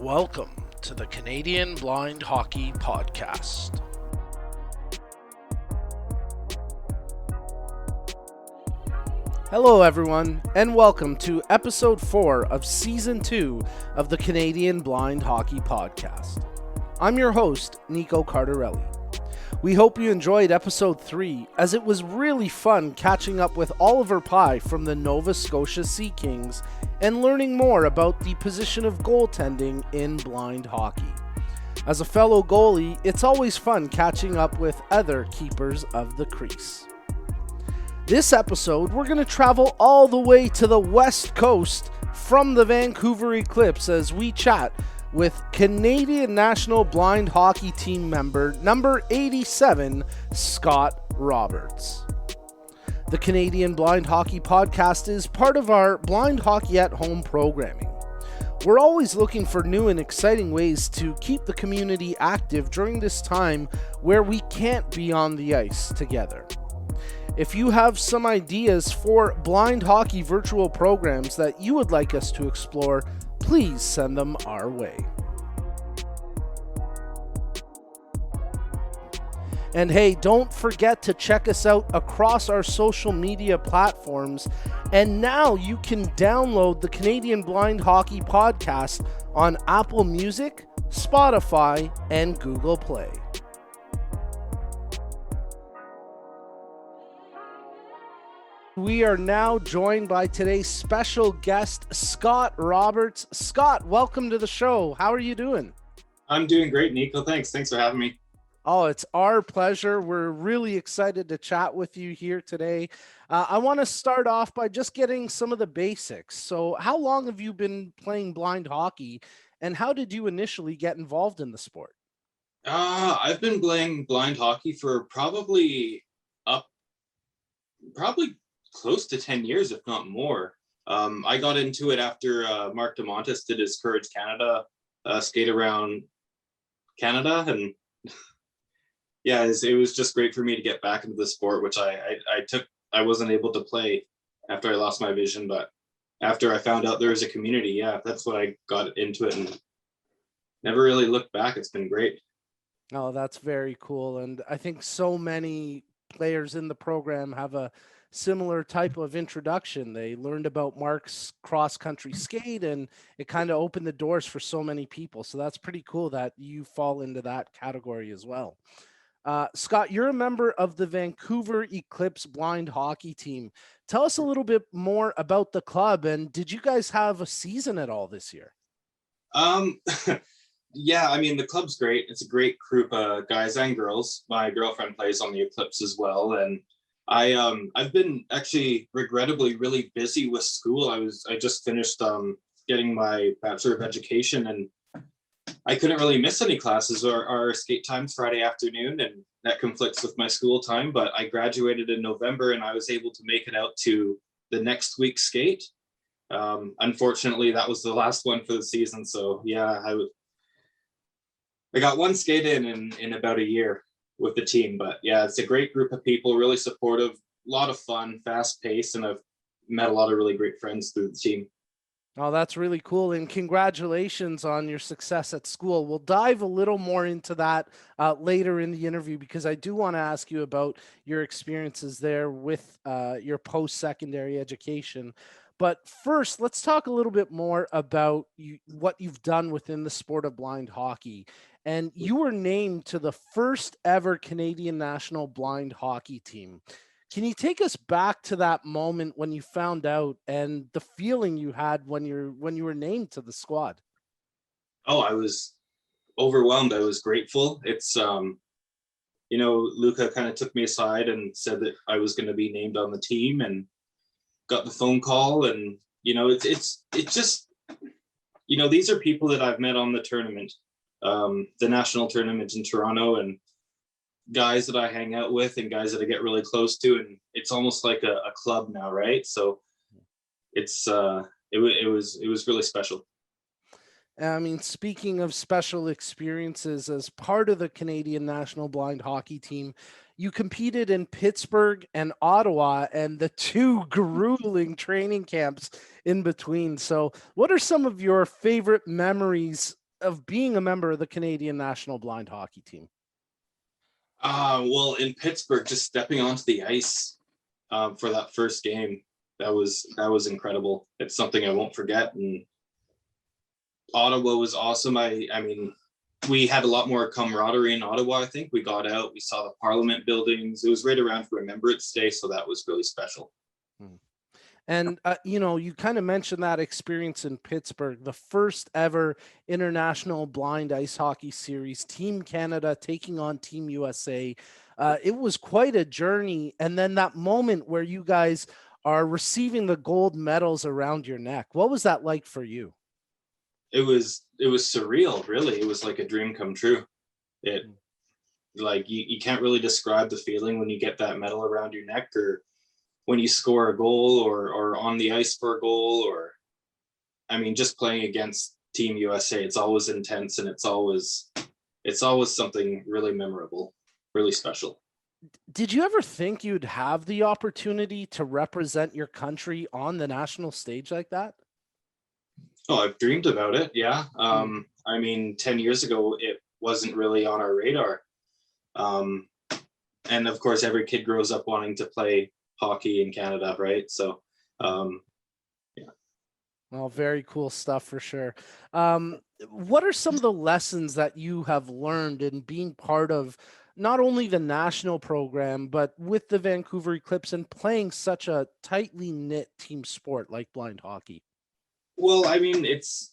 Welcome to the Canadian Blind Hockey Podcast. Hello everyone, and welcome to episode 4 of season 2 of the Canadian Blind Hockey Podcast. I'm your host, Nico Cardarelli. We hope you enjoyed episode 3, as it was really fun catching up with Oliver Pye from the Nova Scotia Sea Kings and learning more about the position of goaltending in blind hockey. As a fellow goalie, it's always fun catching up with other keepers of the crease. This episode, we're going to travel all the way to the West Coast from the Vancouver Eclipse as we chat with Canadian National Blind Hockey Team member number 87, Scott Roberts. The Canadian Blind Hockey Podcast is part of our Blind Hockey at Home programming. We're always looking for new and exciting ways to keep the community active during this time where we can't be on the ice together. If you have some ideas for blind hockey virtual programs that you would like us to explore, please send them our way. And hey, don't forget to check us out across our social media platforms. And now you can download the Canadian Blind Hockey Podcast on Apple Music, Spotify, and Google Play. We are now joined by today's special guest, Scott Roberts. Scott, welcome to the show. How are you doing? I'm doing great, Nico. Thanks for having me. Oh, it's our pleasure. We're really excited to chat with you here today. I want to start off by just getting some of the basics. So how long have you been playing blind hockey, and how did you initially get involved in the sport? I've been playing blind hockey for probably close to 10 years, if not more. I got into it after Mark DeMontis did his Courage Canada skate around Canada, and yeah, it was just great for me to get back into the sport, which I wasn't able to play after I lost my vision, but after I found out there was a community, yeah, that's when I got into it and never really looked back. It's been great. Oh, that's very cool. And I think so many players in the program have a similar type of introduction. They learned about Mark's cross-country skate, and it kind of opened the doors for so many people. So that's pretty cool that you fall into that category as well. Scott, you're a member of the Vancouver Eclipse blind hockey team. Tell us a little bit more about the club, and did you guys have a season at all this year? Yeah, I mean, the club's great. It's a great group of guys and girls. My girlfriend plays on the Eclipse as well, and I've been actually regrettably really busy with school. I just finished getting my Bachelor of Education, and I couldn't really miss any classes. Our skate time's Friday afternoon, and that conflicts with my school time, but I graduated in November and I was able to make it out to the next week's skate. Unfortunately, that was the last one for the season. So yeah, I got one skate in about a year with the team, but yeah, it's a great group of people, really supportive, a lot of fun, fast paced, and I've met a lot of really great friends through the team. Oh, that's really cool. And congratulations on your success at school. We'll dive a little more into that later in the interview, because I do want to ask you about your experiences there with your post-secondary education. But first, let's talk a little bit more about what you've done within the sport of blind hockey. And you were named to the first ever Canadian National Blind Hockey Team. Can you take us back to that moment when you found out and the feeling you had when you were named to the squad? Oh, I was overwhelmed. I was grateful. It's Luca kind of took me aside and said that I was going to be named on the team, and got the phone call. And it's just these are people that I've met on the tournament, the national tournament in Toronto, and guys that I hang out with and guys that I get really close to, and it's almost like a club now, right? So it's it was really special. I mean, speaking of special experiences, as part of the Canadian National Blind Hockey Team, you competed in Pittsburgh and Ottawa, and the two grueling training camps in between. So what are some of your favorite memories of being a member of the Canadian national blind hockey team? Well, in Pittsburgh, just stepping onto the ice for that first game, that was incredible. It's something I won't forget. And Ottawa was awesome. I mean, we had a lot more camaraderie in Ottawa. I think we got out, we saw the Parliament buildings. It was right around Remembrance Day, so that was really special. And, you kind of mentioned that experience in Pittsburgh, the first ever international blind ice hockey series, Team Canada taking on Team USA. It was quite a journey. And then that moment where you guys are receiving the gold medals around your neck. What was that like for you? It was surreal, really. It was like a dream come true. It like you can't really describe the feeling when you get that medal around your neck, or when you score a goal, or on the ice for a goal, or I mean, just playing against Team USA. It's always intense, and it's always something really memorable, really special. Did you ever think you'd have the opportunity to represent your country on the national stage like that? Oh, I've dreamed about it. Yeah. I mean, 10 years ago, it wasn't really on our radar. Um, and of course, every kid grows up wanting to play hockey in Canada, right? So, yeah. Well, very cool stuff for sure. What are some of the lessons that you have learned in being part of not only the national program, but with the Vancouver Eclipse and playing such a tightly knit team sport like blind hockey? Well, I mean, it's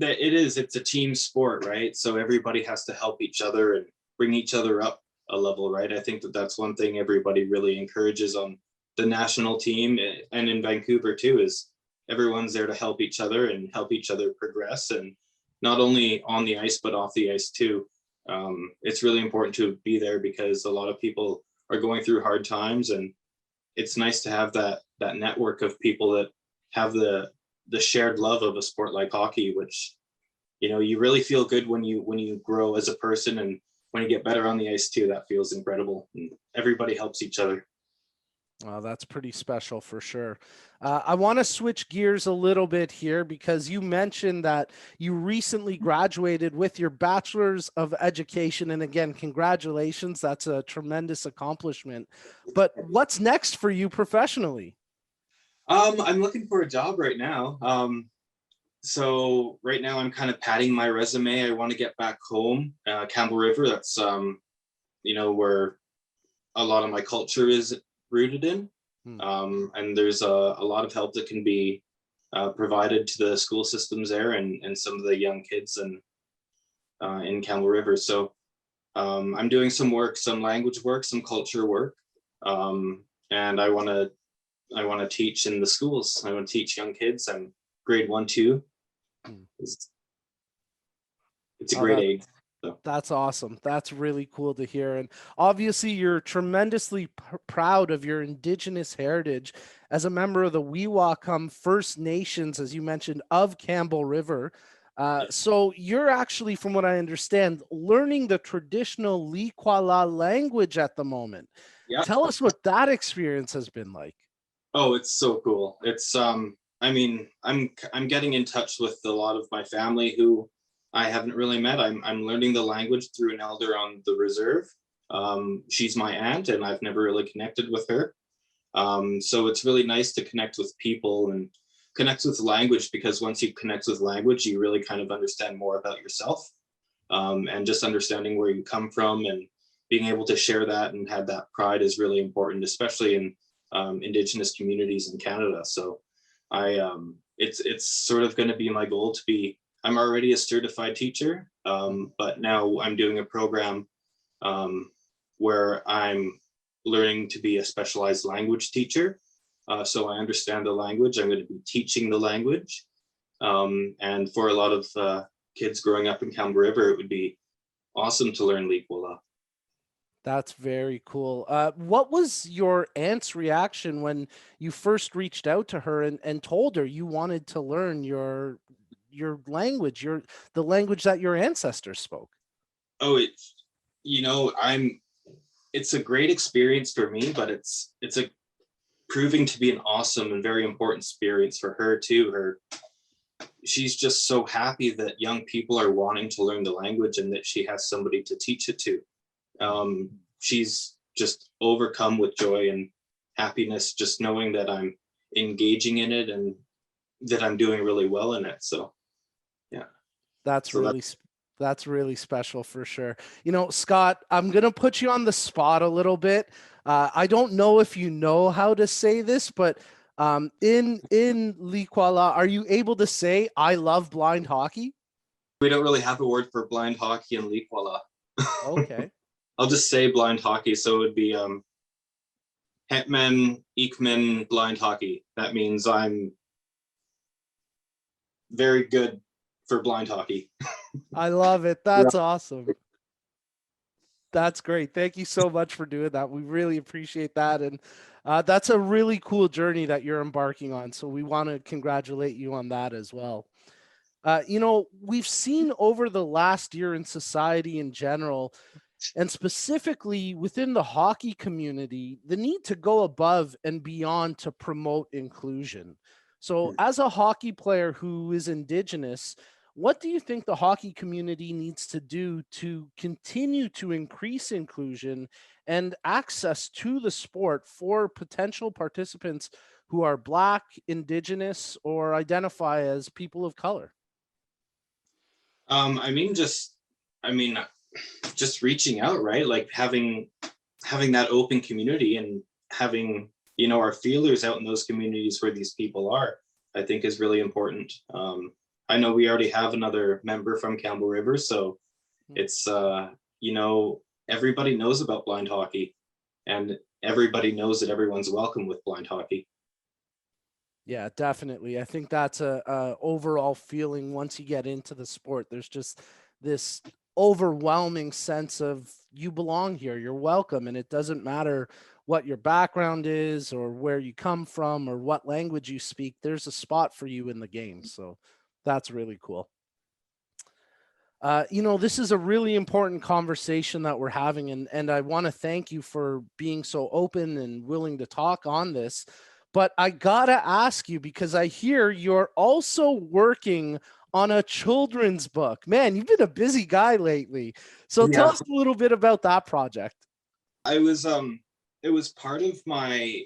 a team sport, right? So everybody has to help each other and bring each other up a level, right? I think that that's one thing everybody really encourages on the national team, and in Vancouver too, is everyone's there to help each other and help each other progress, and not only on the ice but off the ice too. It's really important to be there because a lot of people are going through hard times, and it's nice to have that network of people that have the shared love of a sport like hockey, which you really feel good when you grow as a person, and when you get better on the ice too. That feels incredible, and everybody helps each other. Well, that's pretty special for sure. I want to switch gears a little bit here because you mentioned that you recently graduated with your Bachelor's of Education. And again, congratulations. That's a tremendous accomplishment. But what's next for you professionally? I'm looking for a job right now. So right now I'm kind of padding my resume. I want to get back home, Campbell River. That's where a lot of my culture is rooted in. And there's a lot of help that can be provided to the school systems there, and some of the young kids in Campbell River. So I'm doing some work, some language work, some culture work, and I want to teach in the schools. I want to teach young kids. I'm grade 1, 2. It's a great age. So. That's awesome. That's really cool to hear. And obviously, you're tremendously proud of your Indigenous heritage as a member of the Weewakam First Nations, as you mentioned, of Campbell River. So you're actually, from what I understand, learning the traditional Likwala language at the moment. Yeah. Tell us what that experience has been like. Oh, it's so cool. It's I mean, I'm getting in touch with a lot of my family who I haven't really met. I'm learning the language through an elder on the reserve. She's my aunt, and I've never really connected with her. So it's really nice to connect with people and connect with language, because once you connect with language, you really kind of understand more about yourself, and just understanding where you come from and being able to share that and have that pride is really important, especially in Indigenous communities in Canada. So it's sort of going to be my goal to be. I'm already a certified teacher, but now I'm doing a program where I'm learning to be a specialized language teacher. So I understand the language. I'm going to be teaching the language. And for a lot of kids growing up in Campbell River, it would be awesome to learn Likwala. That's very cool. What was your aunt's reaction when you first reached out to her and told her you wanted to learn your language, the language that your ancestors spoke? Oh, it's a great experience for me, but it's a proving to be an awesome and very important experience for her too. she's just so happy that young people are wanting to learn the language and that she has somebody to teach it to. She's just overcome with joy and happiness just knowing that I'm engaging in it and that I'm doing really well in it. So yeah. That's So really that's really special for sure. You know, Scott, I'm gonna put you on the spot a little bit. I don't know if you know how to say this, but in Likwala, are you able to say "I love blind hockey"? we don't really have a word for blind hockey in Likwala. Okay. I'll just say blind hockey. So it would be Hetman Ekman blind hockey. That means I'm very good for blind hockey. I love it. That's awesome. That's great. Thank you so much for doing that. We really appreciate that. And that's a really cool journey that you're embarking on. So we want to congratulate you on that as well. You know, we've seen over the last year in society in general, and specifically within the hockey community, the need to go above and beyond to promote inclusion. So, as a hockey player who is Indigenous, what do you think the hockey community needs to do to continue to increase inclusion and access to the sport for potential participants who are Black, Indigenous, or identify as people of color? I mean, I mean, just reaching out, right? Like having that open community and having, you know, our feelers out in those communities where these people are, I think is really important. I know we already have another member from Campbell River, so it's you know, everybody knows about blind hockey, and everybody knows that everyone's welcome with blind hockey. Yeah, definitely. I think that's a overall feeling once you get into the sport. There's just this overwhelming sense of you belong here, you're welcome, and it doesn't matter what your background is or where you come from or what language you speak. There's a spot for you in the game. So that's really cool. You know, this is a really important conversation that we're having, and I want to thank you for being so open and willing to talk on this. But I gotta ask you because I hear you're also working on a children's book. Man, you've been a busy guy lately. So tell Yeah, us a little bit about that project. I was it was part of my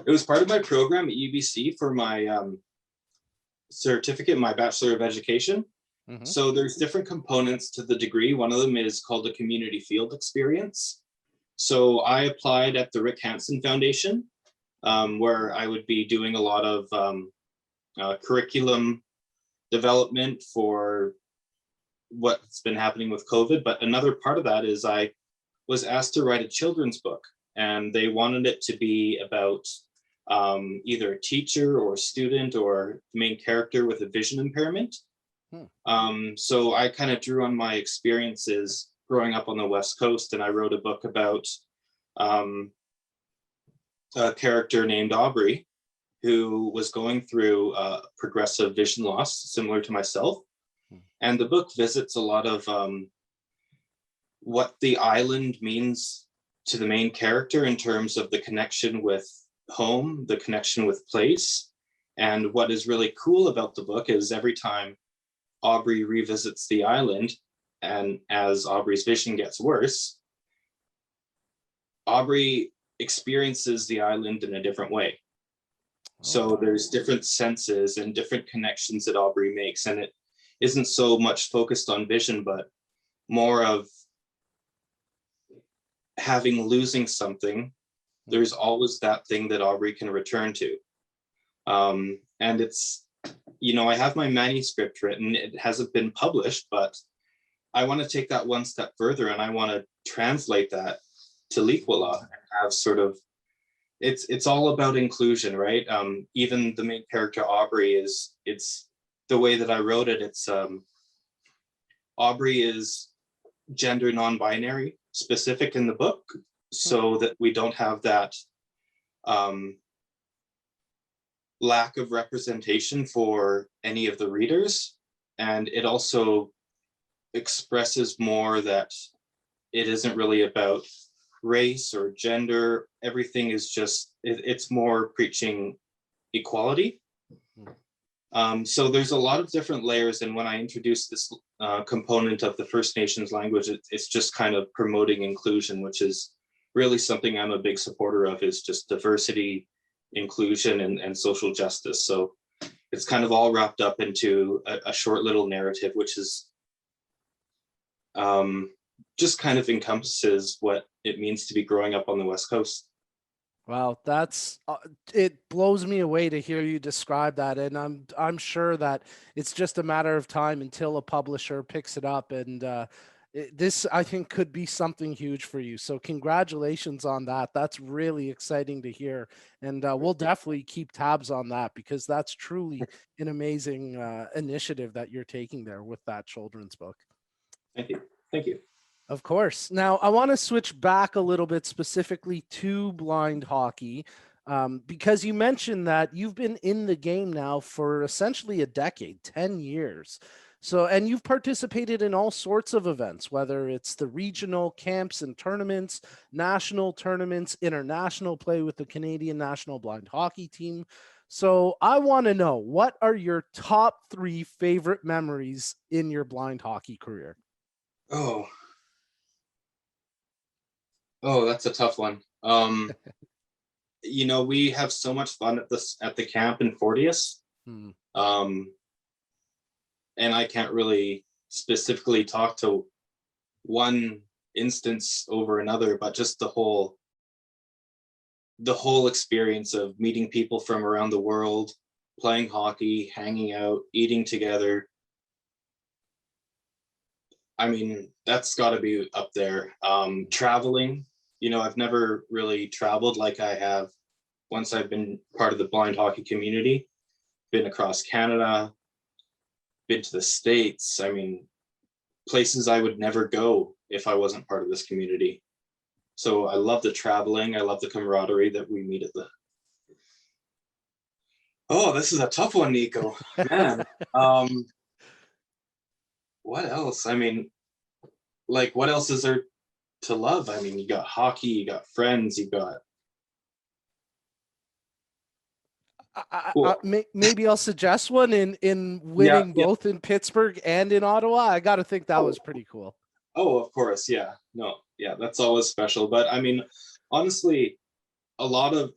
it was part of my program at UBC for my certificate, my Bachelor of Education. Mm-hmm. So there's different components to the degree. One of them is called a community field experience. So I applied at the Rick Hansen Foundation, where I would be doing a lot of curriculum development for what's been happening with COVID. But another part of that is I was asked to write a children's book, and they wanted it to be about either a teacher or a student or the main character with a vision impairment. So I kind of drew on my experiences growing up on the West Coast, and I wrote a book about a character named Aubrey, who was going through progressive vision loss, similar to myself. And the book visits a lot of what the island means to the main character in terms of the connection with home, the connection with place. And what is really cool about the book is every time Aubrey revisits the island, and as Aubrey's vision gets worse, Aubrey experiences the island in a different way. So there's different senses and different connections that Aubrey makes. And it isn't so much focused on vision, but more of losing something. There's always that thing that Aubrey can return to. And it's, you know, I have my manuscript written. It hasn't been published, but I want to take that one step further, and I want to translate that to Likwala and have sort of, it's all about inclusion, right? Even the main character Aubrey it's the way that I wrote it. It's Aubrey is gender non-binary specific in the book, so that we don't have that lack of representation for any of the readers. And it also expresses more that it isn't really about race or gender. Everything is just, it's more preaching equality. So there's a lot of different layers, and when I introduced this component of the First Nations language, it's just kind of promoting inclusion, which is really something I'm a big supporter of, is just diversity, inclusion, and social justice. So it's kind of all wrapped up into a short little narrative, which is just kind of encompasses what it means to be growing up on the West Coast. Wow, that's it blows me away to hear you describe that, and I'm sure that it's just a matter of time until a publisher picks it up, and this I think could be something huge for you. So congratulations on that. That's really exciting to hear, and we'll definitely keep tabs on that because that's truly an amazing initiative that you're taking there with that children's book. Thank you. Thank you. Of course. Now, I want to switch back a little bit specifically to blind hockey because you mentioned that you've been in the game now for essentially a decade, 10 years. So, and you've participated in all sorts of events, whether it's the regional camps and tournaments, national tournaments, international play with the Canadian national blind hockey team. So I want to know, what are your top 3 favorite memories in your blind hockey career? Oh, that's a tough one. We have so much fun at the camp in Fortius. Hmm. And I can't really specifically talk to one instance over another, but just the whole experience of meeting people from around the world, playing hockey, hanging out, eating together. I mean, that's got to be up there. Traveling, I've never really traveled like I have once I've been part of the blind hockey community. Been across Canada, been to the States. I mean, places I would never go if I wasn't part of this community. So I love the traveling. I love the camaraderie that we meet at the. Oh, this is a tough one, Nico. Man. What else? I mean, like, what else is there to love? I mean, you got hockey, you got friends, you got. Maybe I'll suggest one in winning both in Pittsburgh and in Ottawa. I got to think that was pretty cool. Oh, of course. Yeah. No, yeah, that's always special. But I mean, honestly, a lot of,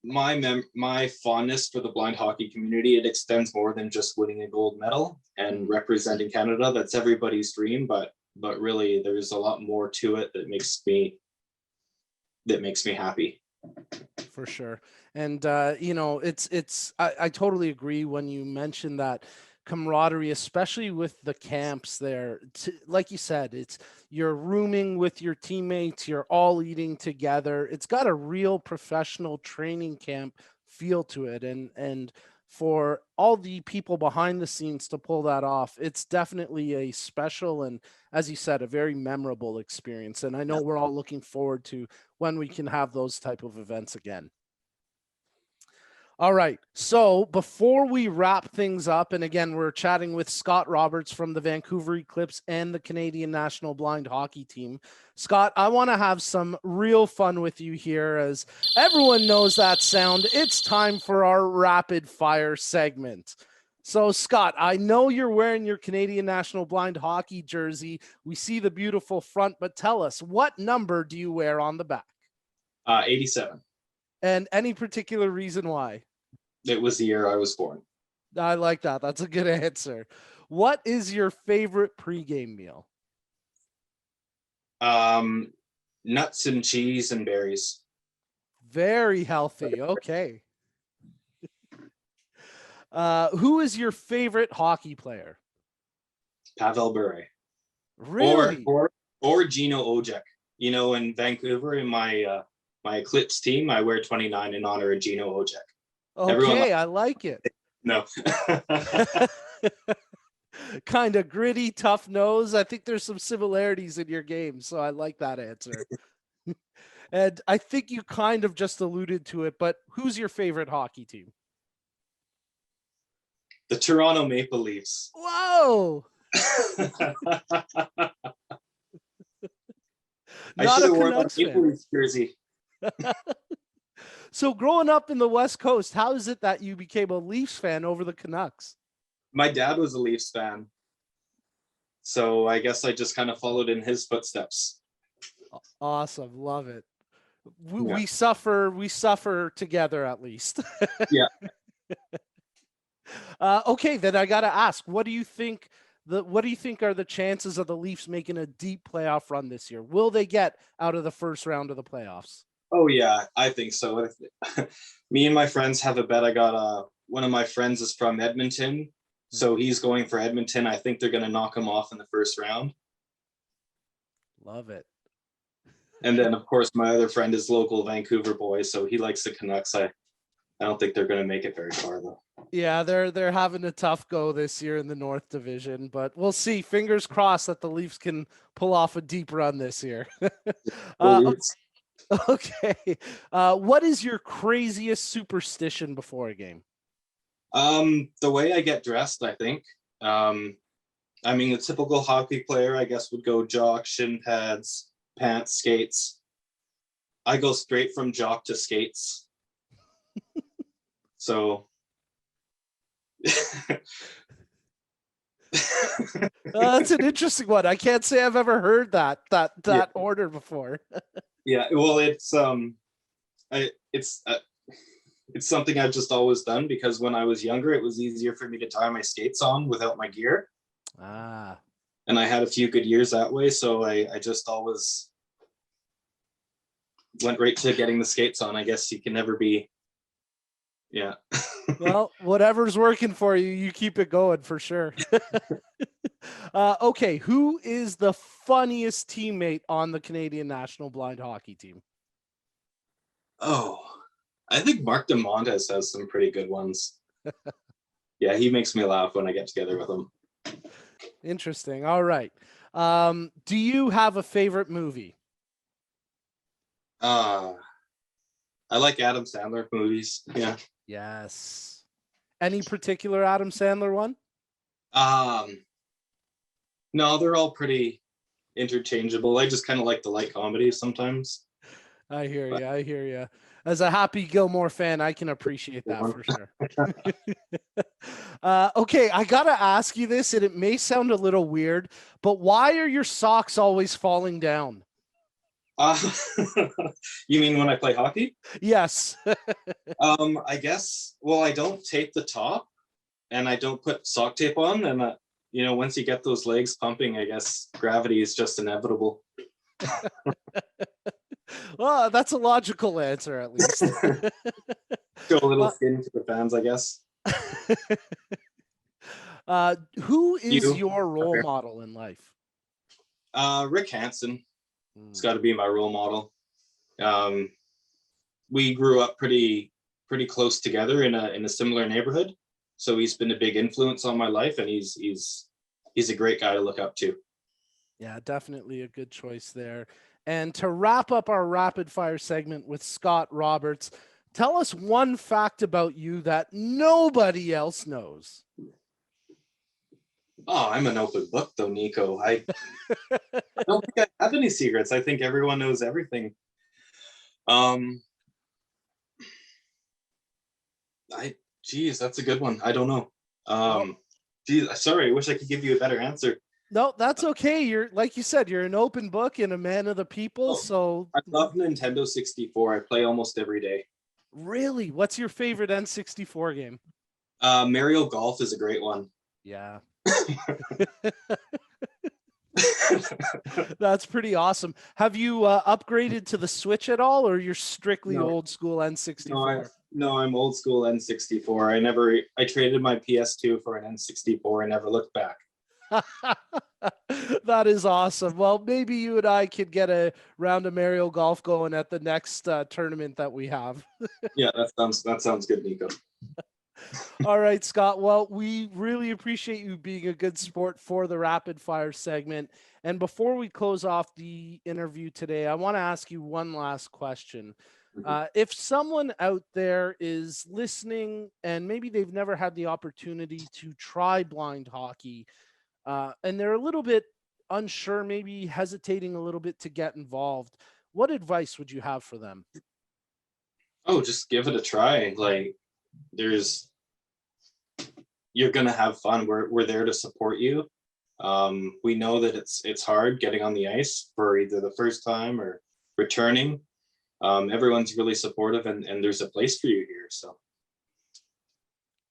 my fondness for the blind hockey community, it extends more than just winning a gold medal and representing Canada. That's everybody's dream, but really there's a lot more to it that makes me happy. For sure. And I totally agree when you mention that camaraderie, especially with the camps there. Like you said, you're rooming with your teammates, you're all eating together. It's got a real professional training camp feel to it. And for all the people behind the scenes to pull that off, it's definitely a special and, as you said, a very memorable experience. And I know we're all looking forward to when we can have those type of events again. All right. So before we wrap things up, and again, we're chatting with Scott Roberts from the Vancouver Eclipse and the Canadian National Blind Hockey Team. Scott, I want to have some real fun with you here. As everyone knows that sound, it's time for our rapid fire segment. So, Scott, I know you're wearing your Canadian National Blind Hockey jersey. We see the beautiful front, but tell us, what number do you wear on the back? 87. And any particular reason why? It was the year I was born. I like that. That's a good answer. What is your favorite pregame meal? Nuts and cheese and berries. Very healthy. Okay. Who is your favorite hockey player? Pavel Bure. Really? Or Gino Ojek. In Vancouver, in my Eclipse team, I wear 29 in honor of Gino Ojek. Okay, I like it. No. Kind of gritty, tough nose. I think there's some similarities in your game, so I like that answer. And I think you kind of just alluded to it, but who's your favorite hockey team? The Toronto Maple Leafs. Whoa! I should have worn that Maple Leafs jersey. So growing up in the West Coast, how is it that you became a Leafs fan over the Canucks? My dad was a Leafs fan, so I guess I just kind of followed in his footsteps. Awesome. Love it. We, Yeah. we suffer. We suffer together at least. Yeah. Okay, then I got to ask, what do you think are the chances of the Leafs making a deep playoff run this year? Will they get out of the first round of the playoffs? Oh yeah, I think so. Me and my friends have a bet. I got one of my friends is from Edmonton, so he's going for Edmonton. I think they're going to knock him off in the first round. Love it. And then of course my other friend is local Vancouver boy, so he likes the Canucks. I don't think they're going to make it very far though. Yeah, they're having a tough go this year in the North Division, but we'll see. Fingers crossed that the Leafs can pull off a deep run this year. uh, okay. What is your craziest superstition before a game? The way I get dressed, I think. I mean, the typical hockey player, I guess, would go jock, shin pads, pants, skates. I go straight from jock to skates. So That's an interesting one. I can't say I've ever heard that order before. Yeah, well, it's something I've just always done because when I was younger, it was easier for me to tie my skates on without my gear. And I had a few good years that way, so I just always went right to getting the skates on. I guess you can never be, yeah. Well, whatever's working for you, you keep it going for sure. Okay, who is the funniest teammate on the Canadian national blind hockey team? Oh, I think Mark DeMontes has some pretty good ones. Yeah, he makes me laugh when I get together with him. Interesting. All right. Do you have a favorite movie? I like Adam Sandler movies. Yeah. Yes. Any particular Adam Sandler one? No, they're all pretty interchangeable. I just kind of like the light comedy sometimes. I hear you. I hear you. As a Happy Gilmore fan, I can appreciate that for sure. Okay, I gotta ask you this, and it may sound a little weird, but why are your socks always falling down? Uh, you mean when I play hockey? Yes. I guess. Well, I don't tape the top, and I don't put sock tape on, and once you get those legs pumping, I guess gravity is just inevitable. Well, that's a logical answer, at least. Show a little skin to the fans, I guess. Who is your role model in life? Rick Hansen. It's got to be my role model. We grew up pretty close together in a similar neighborhood, so he's been a big influence on my life, and he's a great guy to look up to. Yeah, definitely a good choice there. And to wrap up our rapid fire segment with Scott Roberts, tell us one fact about you that nobody else knows. Oh, I'm an open book though, Nico. I don't think I have any secrets. I think everyone knows everything. Geez, that's a good one. I don't know. Geez, sorry, I wish I could give you a better answer. No, that's okay. You're, like you said, you're an open book and a man of the people. So I love Nintendo 64. I play almost every day. Really? What's your favorite N64 game? Mario Golf is a great one. Yeah. That's pretty awesome. Have you upgraded to the Switch at all, or you're strictly old school N64? No, I'm old school N64. I traded my PS2 for an N64 and never looked back. That is awesome. Well, maybe you and I could get a round of Mario Golf going at the next tournament that we have. Yeah, that sounds good, Nico. All right, Scott. Well, we really appreciate you being a good sport for the rapid fire segment. And before we close off the interview today, I want to ask you one last question. If someone out there is listening and maybe they've never had the opportunity to try blind hockey, and they're a little bit unsure, maybe hesitating a little bit to get involved, what advice would you have for them? Oh, just give it a try. Like, there's you're gonna have fun. We're there to support you. We know that it's hard getting on the ice for either the first time or returning. Everyone's really supportive, and there's a place for you here. So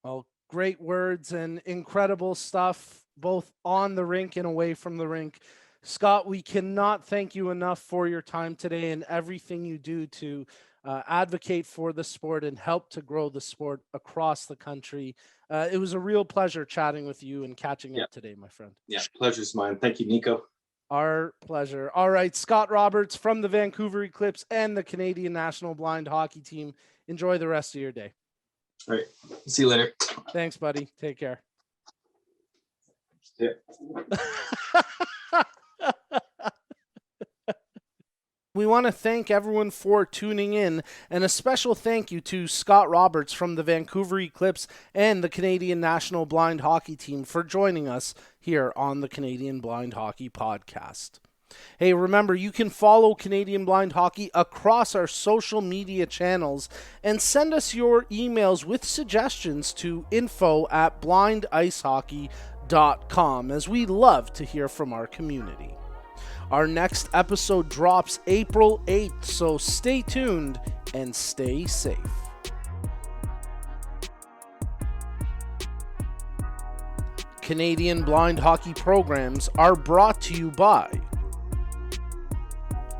Well, great words and incredible stuff, both on the rink and away from the rink. Scott, we cannot thank you enough for your time today and everything you do to advocate for the sport and help to grow the sport across the country. It was a real pleasure chatting with you and catching yeah, up today, my friend. yeah, pleasure's mine. Thank you, Nico. Our pleasure. All right, Scott Roberts from the Vancouver Eclipse and the Canadian National Blind Hockey Team. Enjoy the rest of your day. All right, see you later. Thanks, buddy. Take care. Yeah. We want to thank everyone for tuning in, and a special thank you to Scott Roberts from the Vancouver Eclipse and the Canadian National Blind Hockey Team for joining us here on the Canadian Blind Hockey Podcast. Hey, remember, you can follow Canadian Blind Hockey across our social media channels and send us your emails with suggestions to info@blindicehockey.com, as we love to hear from our community. Our next episode drops April 8th, so stay tuned and stay safe. Canadian Blind Hockey programs are brought to you by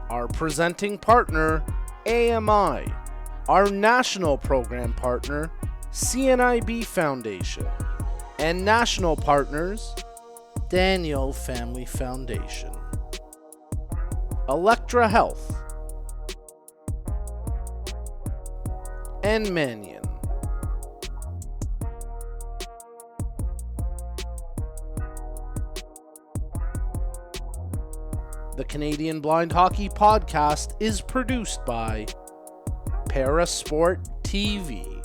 our presenting partner, AMI, our national program partner, CNIB Foundation, and national partners, Daniel Family Foundation, Electra Health, and Mannion. The Canadian Blind Hockey Podcast is produced by Parasport TV.